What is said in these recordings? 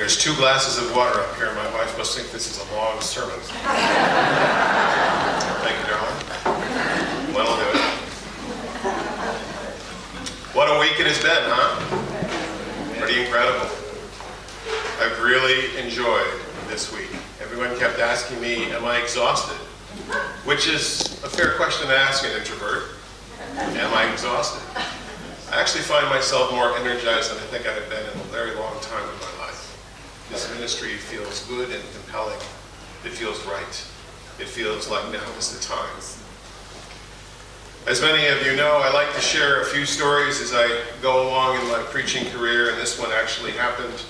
There's 2 glasses of water up here. My wife must think this is a long sermon. Thank you, darling. Well, I'll do it. What a week it has been, huh? Pretty incredible. I've really enjoyed this week. Everyone kept asking me, am I exhausted? Which is a fair question to ask an introvert. Am I exhausted? I actually find myself more energized than I think I have been in a very long time in my life. This ministry feels good and compelling. It feels right. It feels like now is the time. As many of you know, I like to share a few stories as I go along in my preaching career, and this one actually happened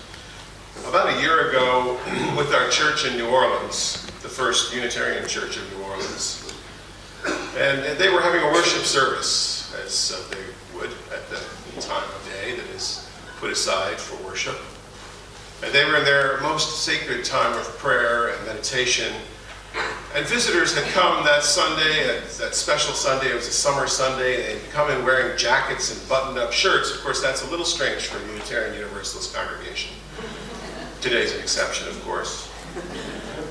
about a year ago with our church in New Orleans, the First Unitarian Church of New Orleans. And they were having a worship service, as they would at the time of day that is put aside for worship. And they were in their most sacred time of prayer and meditation. And visitors had come that Sunday, that special Sunday. It was a summer Sunday. They'd come in wearing jackets and buttoned-up shirts. Of course, that's a little strange for a Unitarian Universalist congregation. Today's an exception, of course.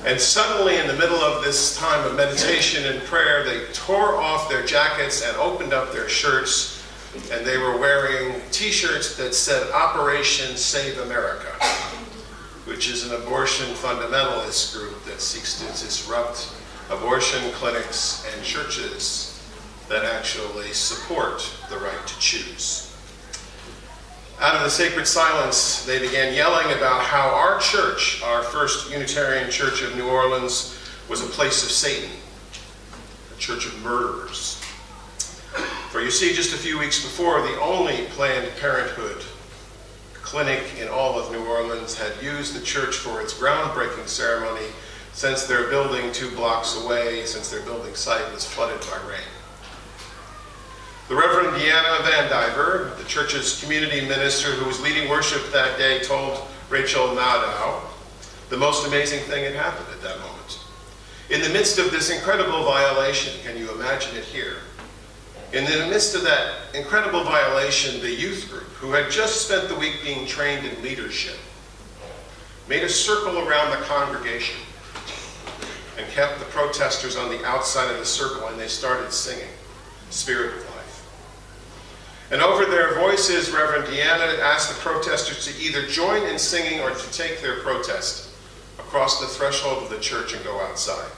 And suddenly, in the middle of this time of meditation and prayer, they tore off their jackets and opened up their shirts, and they were wearing T-shirts that said Operation Save America, which is an abortion fundamentalist group that seeks to disrupt abortion clinics and churches that actually support the right to choose. Out of the sacred silence, they began yelling about how our church, our First Unitarian Church of New Orleans, was a place of Satan, a church of murderers. For you see, just a few weeks before, the only Planned Parenthood clinic in all of New Orleans had used the church for its groundbreaking ceremony since their building 2 blocks away, since their building site was flooded by rain. The Reverend Deanna Van Diver, the church's community minister who was leading worship that day, told Rachel Maddow the most amazing thing had happened at that moment. In the midst of this incredible violation, can you imagine it here? In the midst of that incredible violation, the youth group, who had just spent the week being trained in leadership, made a circle around the congregation and kept the protesters on the outside of the circle, and they started singing Spirit of Life. And over their voices, Reverend Deanna asked the protesters to either join in singing or to take their protest across the threshold of the church and go outside.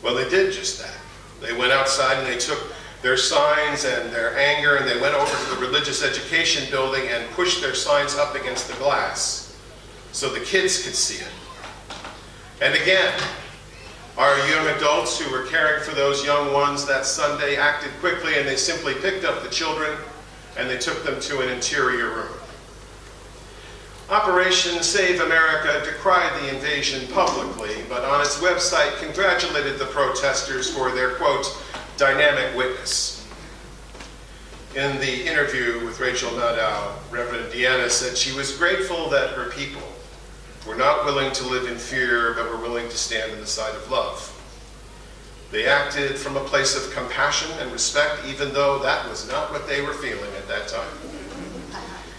Well, they did just that. They went outside and they took their signs and their anger, and they went over to the religious education building and pushed their signs up against the glass so the kids could see it. And again, our young adults who were caring for those young ones that Sunday acted quickly, and they simply picked up the children and they took them to an interior room. Operation Save America decried the invasion publicly, but on its website congratulated the protesters for their, quote, dynamic witness. In the interview with Rachel Maddow, Reverend Deanna said she was grateful that her people were not willing to live in fear, but were willing to stand on the side of love. They acted from a place of compassion and respect, even though that was not what they were feeling at that time.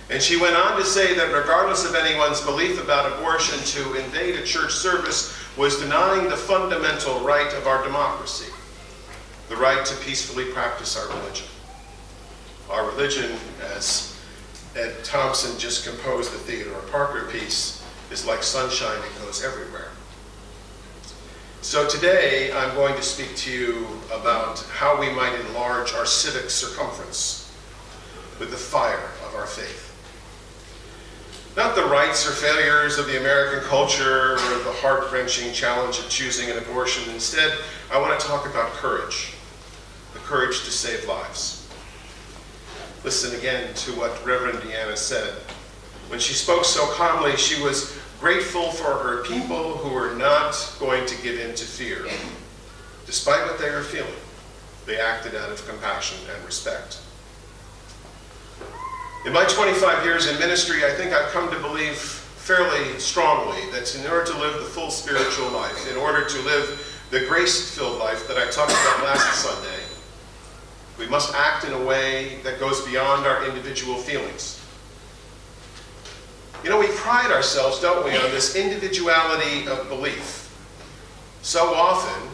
And she went on to say that regardless of anyone's belief about abortion, to invade a church service was denying the fundamental right of our democracy, the right to peacefully practice our religion. Our religion, as Ed Thompson just composed the Theodore Parker piece, is like sunshine that goes everywhere. So today I'm going to speak to you about how we might enlarge our civic circumference with the fire of our faith. Not the rights or failures of the American culture or the heart-wrenching challenge of choosing an abortion. Instead, I want to talk about courage, the courage to save lives. Listen again to what Reverend Deanna said. When she spoke so calmly, she was grateful for her people who were not going to give in to fear. Despite what they were feeling, they acted out of compassion and respect. In my 25 years in ministry, I think I've come to believe fairly strongly that in order to live the full spiritual life, in order to live the grace-filled life that I talked about last Sunday, we must act in a way that goes beyond our individual feelings. You know, we pride ourselves, don't we, on this individuality of belief. So often,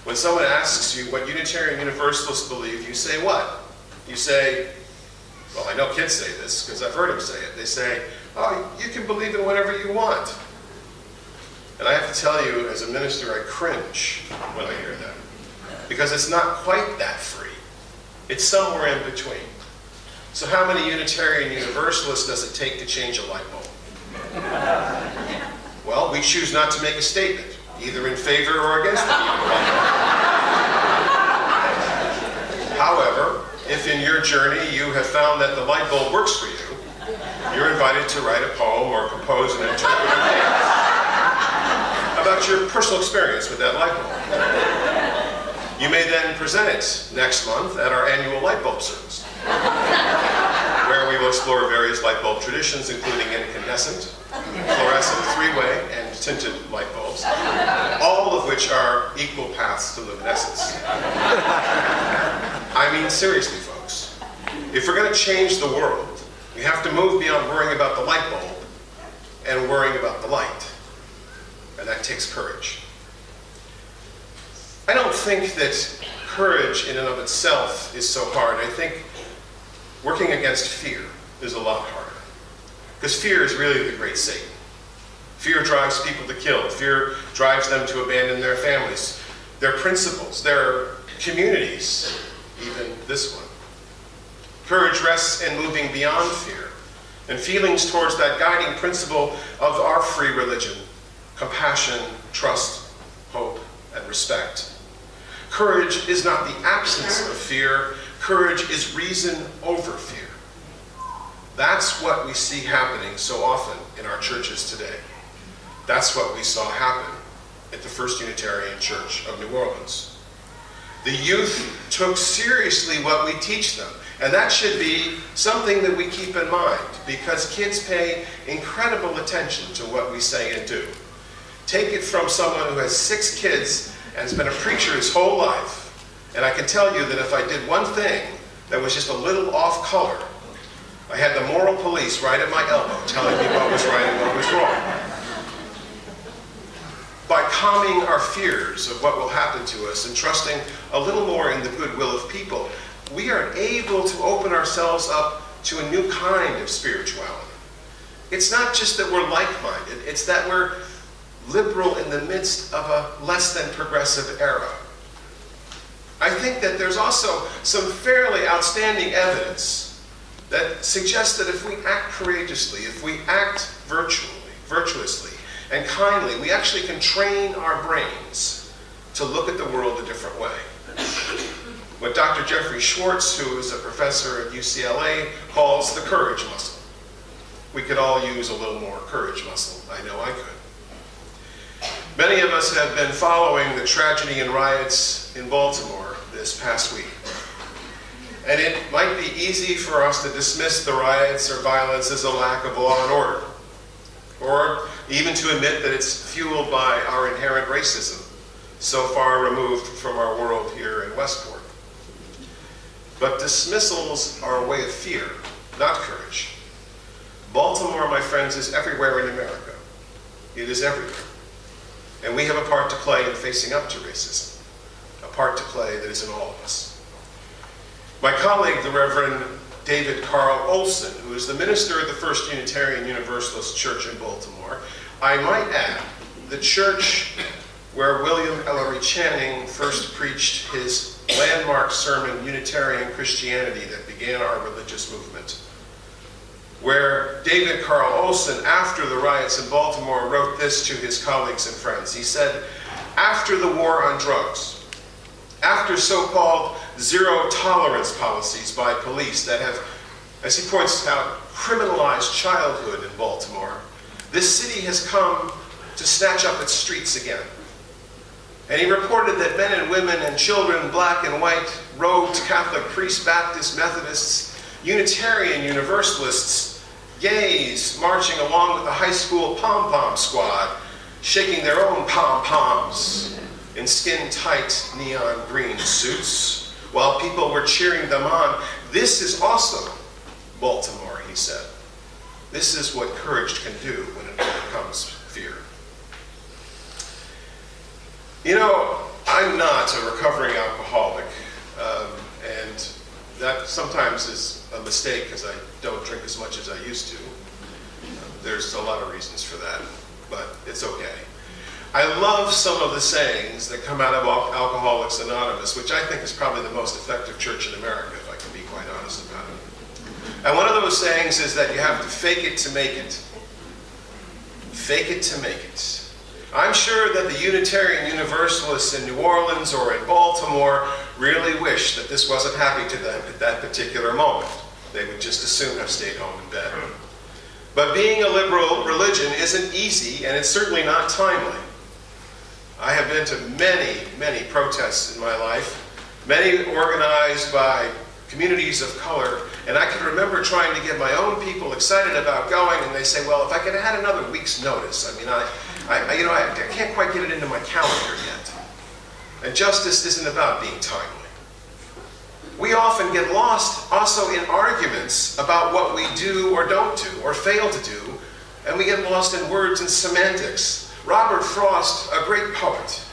when someone asks you what Unitarian Universalists believe, you say what? You say, well, I know kids say this because I've heard them say it. They say, oh, you can believe in whatever you want. And I have to tell you, as a minister, I cringe when I hear that. Because it's not quite that free. It's somewhere in between. So how many Unitarian Universalists does it take to change a light bulb? Well, we choose not to make a statement, either in favor or against the However, if in your journey you have found that the light bulb works for you, you're invited to write a poem or compose an interpretive about your personal experience with that light bulb. You may then present it next month at our annual light bulb service, where we will explore various light bulb traditions, including incandescent, fluorescent, three-way, and tinted light bulbs, all of which are equal paths to luminescence. I mean, seriously, folks, if we're going to change the world, we have to move beyond worrying about the light bulb and worrying about the light. And that takes courage. I don't think that courage in and of itself is so hard. I think working against fear is a lot harder. Because fear is really the great Satan. Fear drives people to kill. Fear drives them to abandon their families, their principles, their communities, even this one. Courage rests in moving beyond fear and feelings towards that guiding principle of our free religion: compassion, trust, hope, and respect. Courage is not the absence of fear. Courage is reason over fear. That's what we see happening so often in our churches today. That's what we saw happen at the First Unitarian Church of New Orleans. The youth took seriously what we teach them, and that should be something that we keep in mind, because kids pay incredible attention to what we say and do. Take it from someone who has 6 kids and has been a preacher his whole life, and I can tell you that if I did one thing that was just a little off color, I had the moral police right at my elbow telling me what was right and what was wrong. By calming our fears of what will happen to us and trusting a little more in the goodwill of people, we are able to open ourselves up to a new kind of spirituality. It's not just that we're like-minded, it's that we're liberal in the midst of a less than progressive era. I think that there's also some fairly outstanding evidence that suggests that if we act courageously, if we act virtuously, and kindly, we actually can train our brains to look at the world a different way. What Dr. Jeffrey Schwartz, who is a professor at UCLA, calls the courage muscle. We could all use a little more courage muscle. I know I could. Many of us have been following the tragedy and riots in Baltimore this past week. And it might be easy for us to dismiss the riots or violence as a lack of law and order, or even to admit that it's fueled by our inherent racism, so far removed from our world here in Westport. But dismissals are a way of fear, not courage. Baltimore, my friends, is everywhere in America. It is everywhere. And we have a part to play in facing up to racism, a part to play that is in all of us. My colleague, the Reverend David Carl Olson, who is the minister of the First Unitarian Universalist Church in Baltimore, I might add, the church where William Ellery Channing first preached his landmark sermon, Unitarian Christianity, that began our religious movement, where David Carl Olson, after the riots in Baltimore, wrote this to his colleagues and friends. He said, after the war on drugs, after so-called zero-tolerance policies by police that have, as he points out, criminalized childhood in Baltimore, this city has come to snatch up its streets again. And he reported that men and women and children, black and white, robed Catholic priests, Baptists, Methodists, Unitarian Universalists, gays marching along with the high school pom-pom squad, shaking their own pom-poms in skin-tight neon green suits, while people were cheering them on. This is also Baltimore, he said. This is what courage can do when it overcomes fear. You know, I'm not a recovering alcoholic, and that sometimes is a mistake because I don't drink as much as I used to. There's a lot of reasons for that, but it's okay. I love some of the sayings that come out of Alcoholics Anonymous, which I think is probably the most effective church in America, if I can be quite honest about it. And one of those sayings is that you have to fake it to make it. Fake it to make it. I'm sure that the Unitarian Universalists in New Orleans or in Baltimore really wish that this wasn't happening to them at that particular moment. They would just as soon have stayed home in bed. But being a liberal religion isn't easy, and it's certainly not timely. I have been to many, many protests in my life, many organized by communities of color, and I can remember trying to get my own people excited about going, and they say, well, if I could have had another week's notice. I mean, I can't quite get it into my calendar yet. And justice isn't about being timely. We often get lost also in arguments about what we do or don't do or fail to do, and we get lost in words and semantics. Robert Frost, a great poet,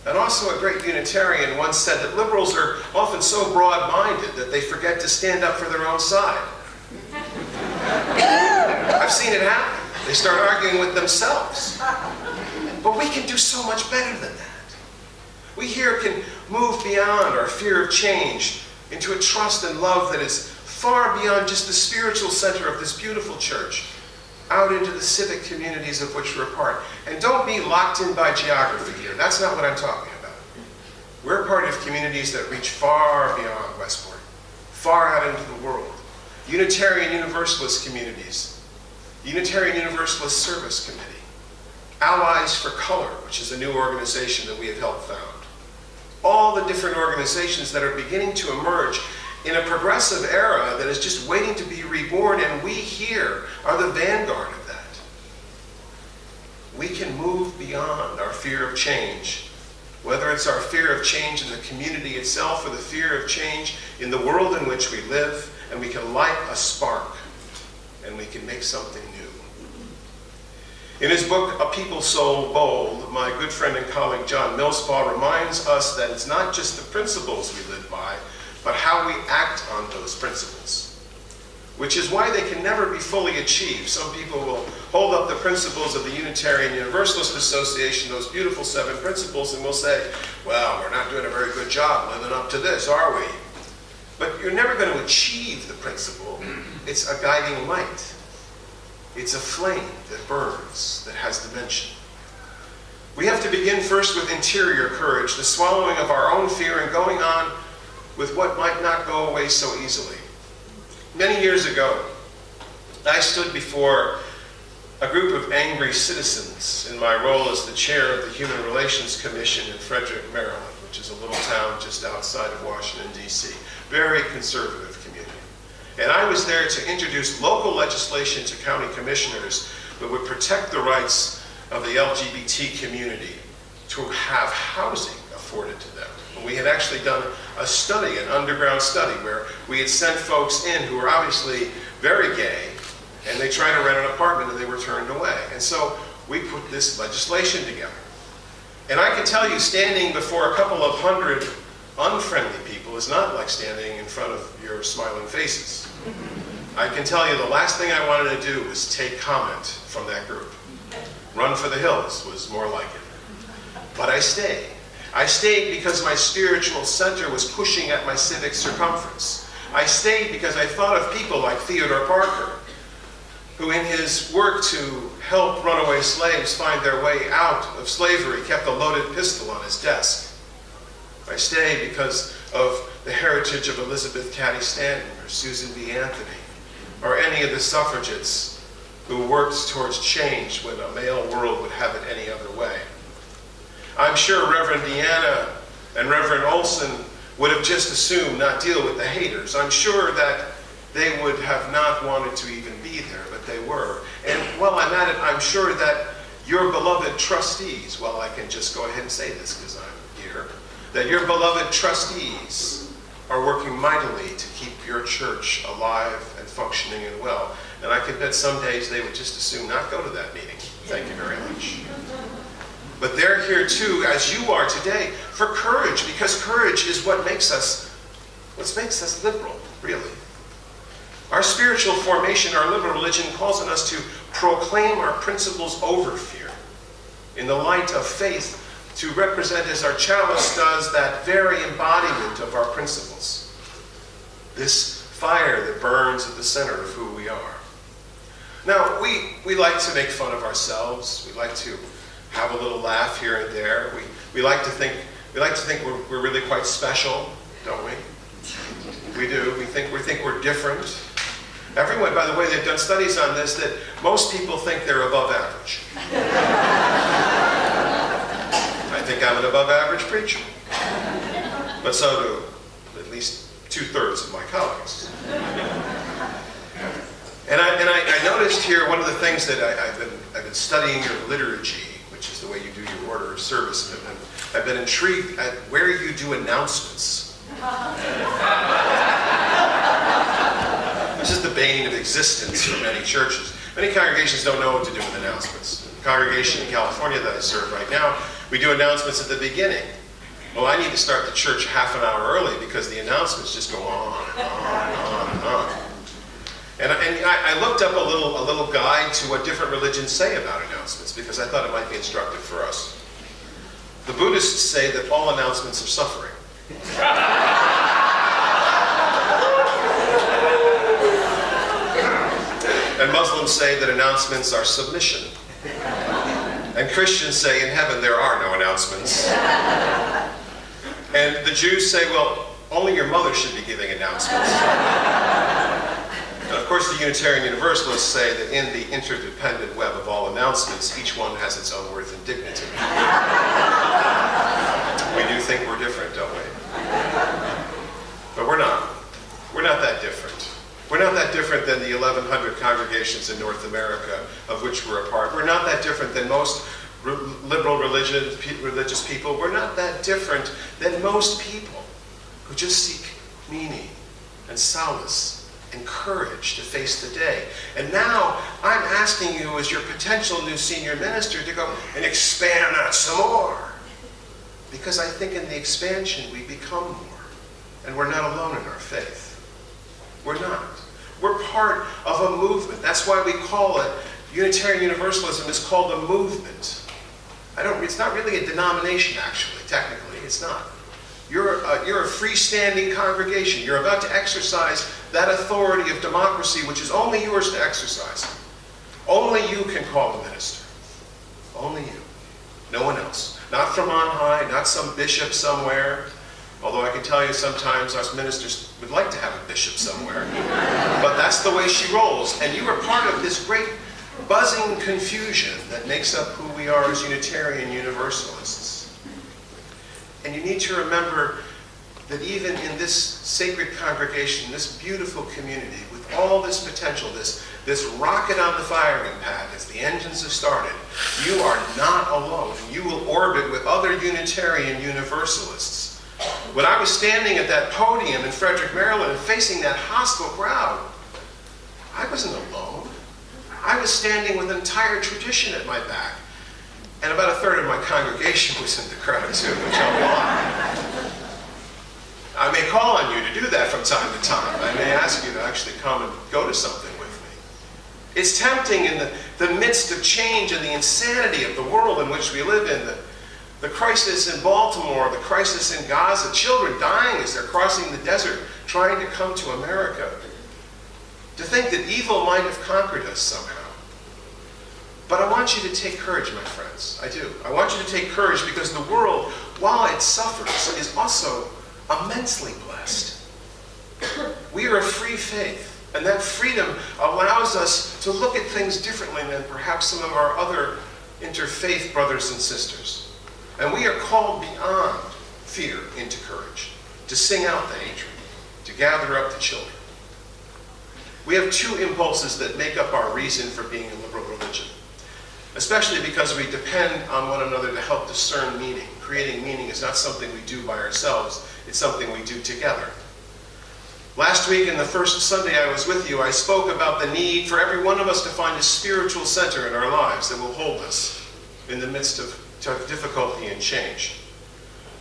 and also a great Unitarian, once said that liberals are often so broad-minded that they forget to stand up for their own side. I've seen it happen. They start arguing with themselves. But we can do so much better than that. We here can move beyond our fear of change into a trust and love that is far beyond just the spiritual center of this beautiful church, out into the civic communities of which we're a part. And don't be locked in by geography here. That's not what I'm talking about. We're part of communities that reach far beyond Westport, far out into the world. Unitarian Universalist communities, Unitarian Universalist Service Committee, Allies for Color, which is a new organization that we have helped found. All the different organizations that are beginning to emerge in a progressive era that is just waiting to be reborn, and we here are the vanguard of that. We can move beyond our fear of change, whether it's our fear of change in the community itself or the fear of change in the world in which we live, and we can light a spark, and we can make something new. In his book, A People So Bold, my good friend and colleague John Millspaugh reminds us that it's not just the principles we live by, but how we act on those principles, which is why they can never be fully achieved. Some people will hold up the principles of the Unitarian Universalist Association, those beautiful 7 principles, and will say, well, we're not doing a very good job living up to this, are we? But you're never going to achieve the principle. It's a guiding light. It's a flame that burns, that has dimension. We have to begin first with interior courage, the swallowing of our own fear and going on with what might not go away so easily. Many years ago, I stood before a group of angry citizens in my role as the chair of the Human Relations Commission in Frederick, Maryland, which is a little town just outside of Washington, D.C. Very conservative community. And I was there to introduce local legislation to county commissioners that would protect the rights of the LGBT community to have housing afforded to them. And we had actually done a study, an underground study, where we had sent folks in who were obviously very gay, and they tried to rent an apartment and they were turned away. And so we put this legislation together. And I can tell you, standing before a couple of hundred unfriendly people is not like standing in front of your smiling faces. I can tell you the last thing I wanted to do was take comment from that group. Run for the hills was more like it. But I stayed. I stayed because my spiritual center was pushing at my civic circumference. I stayed because I thought of people like Theodore Parker, who in his work to help runaway slaves find their way out of slavery kept a loaded pistol on his desk. I stayed because of the heritage of Elizabeth Cady Stanton or Susan B. Anthony, or any of the suffragettes who worked towards change when a male world would have it any other way. I'm sure Reverend Deanna and Reverend Olson would have just assumed not deal with the haters. I'm sure that they would have not wanted to even be there, but they were. And while I'm at it, I'm sure that your beloved trustees, well, I can just go ahead and say this because I'm here, that your beloved trustees are working mightily to keep your church alive and functioning and well. And I could bet some days they would just as soon not go to that meeting. Thank you very much. But they're here too, as you are today, for courage, because courage is what makes us liberal, really. Our spiritual formation, our liberal religion, calls on us to proclaim our principles over fear, in the light of faith, to represent, as our chalice does, that very embodiment of our principles. This fire that burns at the center of who we are. Now, we like to make fun of ourselves. We like to have a little laugh here and there. We like to think we're really quite special, don't we? We do. We think we're different. Everyone, by the way, they've done studies on this, that most people think they're above average. I think I'm an above average preacher. But so do at least 2/3 of my colleagues. And I noticed here one of the things that I've been studying your liturgy, which is the way you do your order of service, and I've been intrigued at where you do announcements. This is the bane of existence for many churches. Many congregations don't know what to do with announcements. The congregation in California that I serve right now, we do announcements at the beginning. Well, I need to start the church half an hour early because the announcements just go on and on and on and on. And I looked up a little guide to what different religions say about announcements because I thought it might be instructive for us. The Buddhists say that all announcements are suffering. And Muslims say that announcements are submission. And Christians say in heaven there are no announcements. And the Jews say, well, only your mother should be giving announcements. And of course the Unitarian Universalists say that in the interdependent web of all announcements, each one has its own worth and dignity. We do think we're different, don't we? But we're not. We're not that different. We're not that different than the 1,100 congregations in North America of which we're a part. We're not that different than most liberal religious people. We're not that different than most people who just seek meaning and solace and courage to face the day. And now I'm asking you as your potential new senior minister to go and expand that some more. Because I think in the expansion we become more. And we're not alone in our faith. We're not. We're part of a movement. That's why we call it, Unitarian Universalism is called a movement. It's not really a denomination, actually, technically. It's not. You're a freestanding congregation. You're about to exercise that authority of democracy, which is only yours to exercise. Only you can call a minister. Only you. No one else. Not from on high, not some bishop somewhere. Although I can tell you sometimes us ministers would like to have a bishop somewhere. But that's the way she rolls. And you are part of this great buzzing confusion that makes up who we are as Unitarian Universalists. And you need to remember that even in this sacred congregation, this beautiful community, with all this potential, this rocket on the firing pad as the engines have started, you are not alone. You will orbit with other Unitarian Universalists. When I was standing at that podium in Frederick, Maryland, and facing that hostile crowd, I wasn't alone. I was standing with an entire tradition at my back. And about a third of my congregation was in the crowd too, which I'll lie. I may call on you to do that from time to time. I may ask you to actually come and go to something with me. It's tempting in the midst of change and the insanity of the world in which we live in, the crisis in Baltimore, the crisis in Gaza, children dying as they're crossing the desert trying to come to America, to think that evil might have conquered us somehow. But I want you to take courage, my friends. I do. I want you to take courage because the world, while it suffers, is also immensely blessed. We are a free faith, and that freedom allows us to look at things differently than perhaps some of our other interfaith brothers and sisters. And we are called beyond fear into courage, to sing out the hatred, to gather up the children. We have two impulses that make up our reason for being a liberal religion, especially because we depend on one another to help discern meaning. Creating meaning is not something we do by ourselves, it's something we do together. Last week, in the first Sunday I was with you, I spoke about the need for every one of us to find a spiritual center in our lives that will hold us in the midst of difficulty and change,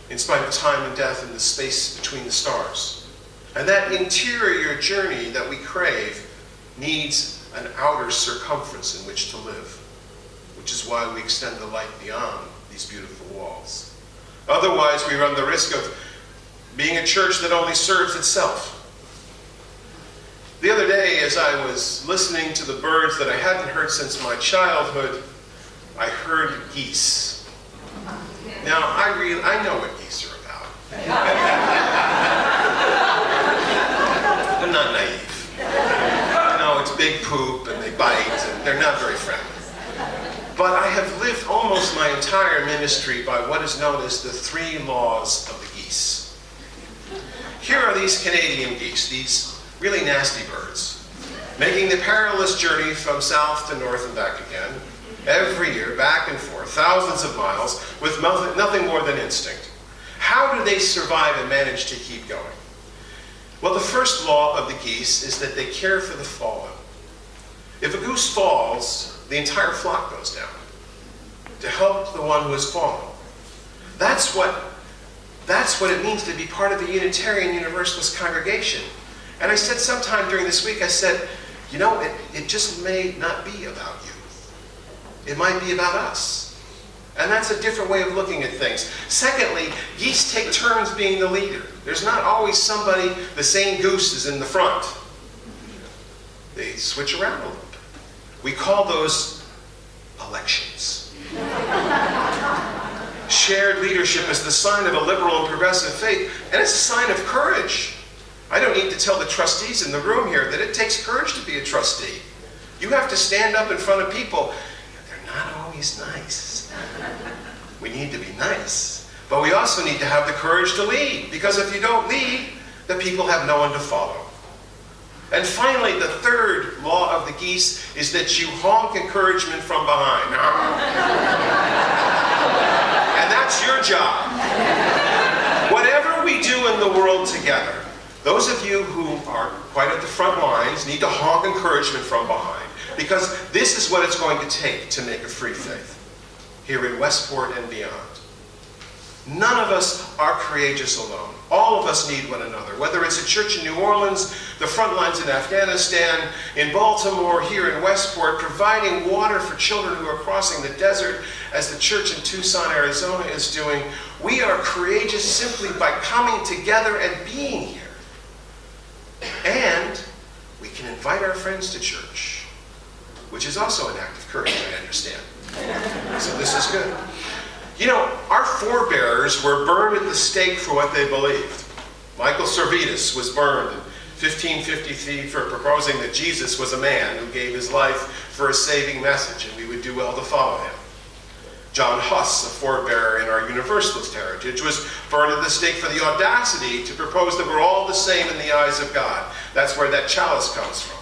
in spite of time and death and the space between the stars. And that interior journey that we crave needs an outer circumference in which to live, which is why we extend the light beyond these beautiful walls. Otherwise, we run the risk of being a church that only serves itself. The other day, as I was listening to the birds that I hadn't heard since my childhood, I heard geese. Now, I know what geese are about. I'm not naive. I know it's big poop and they bite and they're not very friendly. But I have lived almost my entire ministry by what is known as the 3 laws of the geese. Here are these Canadian geese, these really nasty birds, making the perilous journey from south to north and back again, every year, back and forth, thousands of miles, with nothing more than instinct. How do they survive and manage to keep going? Well, the first law of the geese is that they care for the fallen. If a goose falls, the entire flock goes down to help the one who has fallen. That's what it means to be part of a Unitarian Universalist congregation. And I said sometime during this week, I said, you know, it just may not be about you. It might be about us. And that's a different way of looking at things. Secondly, geese take turns being the leader. There's not always somebody, the same goose is in the front. They switch around a little bit. We call those elections. Shared leadership is the sign of a liberal and progressive faith, and it's a sign of courage. I don't need to tell the trustees in the room here that it takes courage to be a trustee. You have to stand up in front of people. They're not always nice. We need to be nice. But we also need to have the courage to lead, because if you don't lead, the people have no one to follow. And finally, the third law of the geese is that you honk encouragement from behind. And that's your job. Whatever we do in the world together, those of you who are quite at the front lines need to honk encouragement from behind, because this is what it's going to take to make a free faith here in Westport and beyond. None of us are courageous alone. All of us need one another, whether it's a church in New Orleans, the front lines in Afghanistan, in Baltimore, here in Westport, providing water for children who are crossing the desert, as the church in Tucson, Arizona is doing. We are courageous simply by coming together and being here. And we can invite our friends to church, which is also an act of courage, I understand. So this is good. You know, our forebears were burned at the stake for what they believed. Michael Servetus was burned in 1553 for proposing that Jesus was a man who gave his life for a saving message, and we would do well to follow him. John Huss, a forebearer in our Universalist heritage, was burned at the stake for the audacity to propose that we're all the same in the eyes of God. That's where that chalice comes from.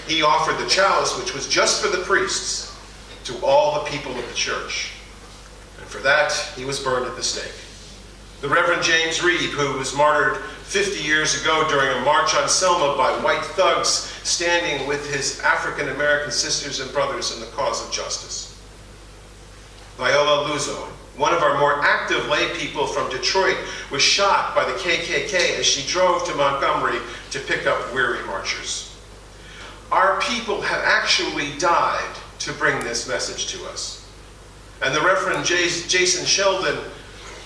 He offered the chalice, which was just for the priests, to all the people of the church. And for that, he was burned at the stake. The Reverend James Reeb, who was martyred 50 years ago during a march on Selma by white thugs, standing with his African-American sisters and brothers in the cause of justice. Viola Luzo, one of our more active lay people from Detroit, was shot by the KKK as she drove to Montgomery to pick up weary marchers. Our people have actually died to bring this message to us. And the Reverend Jason Sheldon,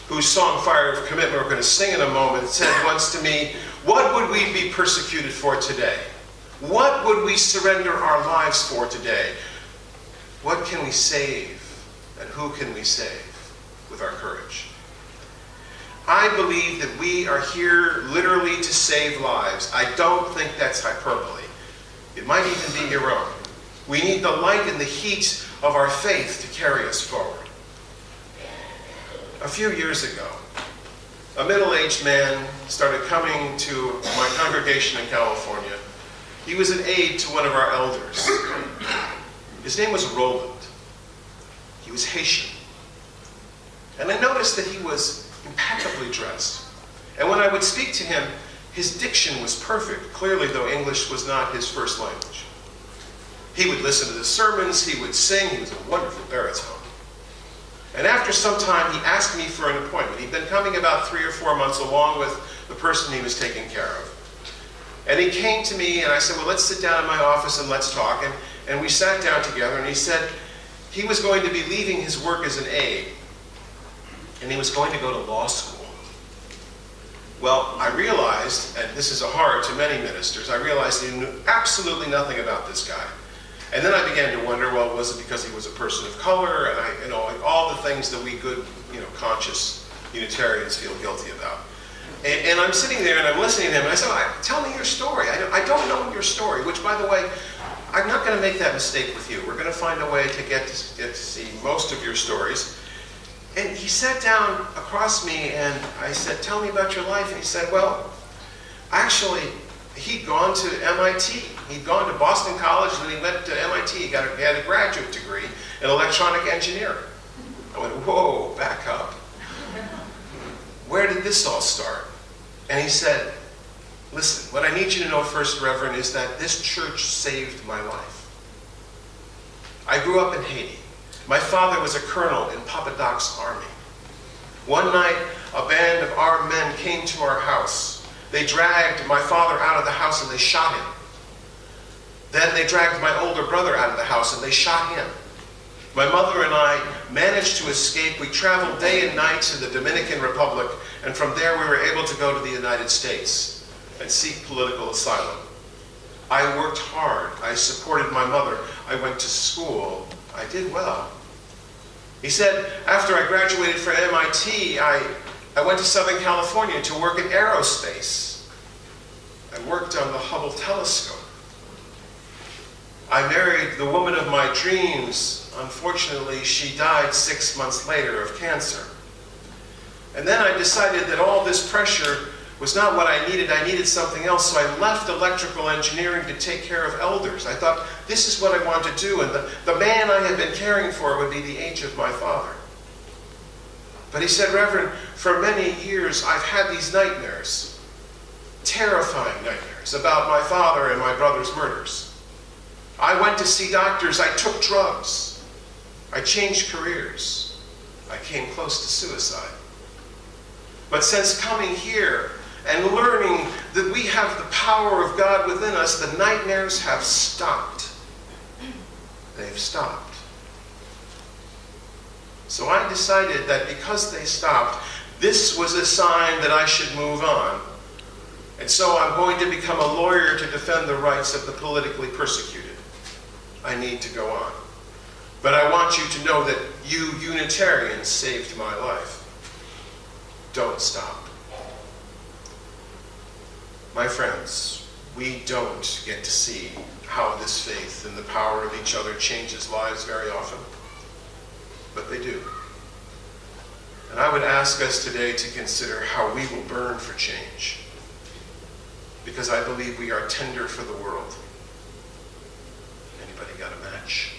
whose song Fire of Commitment we're going to sing in a moment, said once to me, what would we be persecuted for today? What would we surrender our lives for today? What can we save? And who can we save with our courage? I believe that we are here literally to save lives. I don't think that's hyperbole. It might even be your own. We need the light and the heat of our faith to carry us forward. A few years ago, a middle-aged man started coming to my congregation in California. He was an aide to one of our elders. His name was Roland. He was Haitian. And I noticed that he was impeccably dressed. And when I would speak to him, His diction was perfect, clearly, though English was not his first language. He would listen to the sermons, he would sing, he was a wonderful baritone. And after some time, he asked me for an appointment. He'd been coming about 3 or 4 months along with the person he was taking care of. And he came to me, and I said, well, let's sit down in my office and let's talk. And we sat down together, and he said he was going to be leaving his work as an aide, and he was going to go to law school. Well, I realized, and this is a horror to many ministers, I realized he knew absolutely nothing about this guy. And then I began to wonder, well, was it because he was a person of color? And like all the things that we good, conscious Unitarians feel guilty about. And I'm sitting there and I'm listening to him, and I said, tell me your story. I don't know your story, which, by the way, I'm not going to make that mistake with you. We're going to find a way to get to see most of your stories. And he sat down across me, and I said, tell me about your life. And he said, well, actually, he'd gone to MIT. He'd gone to Boston College, and then he went to MIT. He had a graduate degree in electronic engineering. I went, whoa, back up. Where did this all start? And he said, listen, what I need you to know first, Reverend, is that this church saved my life. I grew up in Haiti. My father was a colonel in Papa Doc's army. One night, a band of armed men came to our house. They dragged my father out of the house and they shot him. Then they dragged my older brother out of the house and they shot him. My mother and I managed to escape. We traveled day and night to the Dominican Republic, and from there we were able to go to the United States and seek political asylum. I worked hard. I supported my mother. I went to school. I did well. He said, after I graduated from MIT, I went to Southern California to work in aerospace. I worked on the Hubble telescope. I married the woman of my dreams. Unfortunately, she died 6 months later of cancer. And then I decided that all this pressure was not what I needed. I needed something else, so I left electrical engineering to take care of elders. I thought, this is what I want to do, and the man I had been caring for would be the age of my father. But he said, Reverend, for many years I've had these nightmares, terrifying nightmares, about my father and my brother's murders. I went to see doctors, I took drugs, I changed careers, I came close to suicide. But since coming here and learning that we have the power of God within us, the nightmares have stopped. They've stopped. So I decided that because they stopped, this was a sign that I should move on. And so I'm going to become a lawyer to defend the rights of the politically persecuted. I need to go on. But I want you to know that you Unitarians saved my life. Don't stop. My friends, we don't get to see how this faith and the power of each other changes lives very often, but they do. And I would ask us today to consider how we will burn for change, because I believe we are tender for the world. Anybody got a match?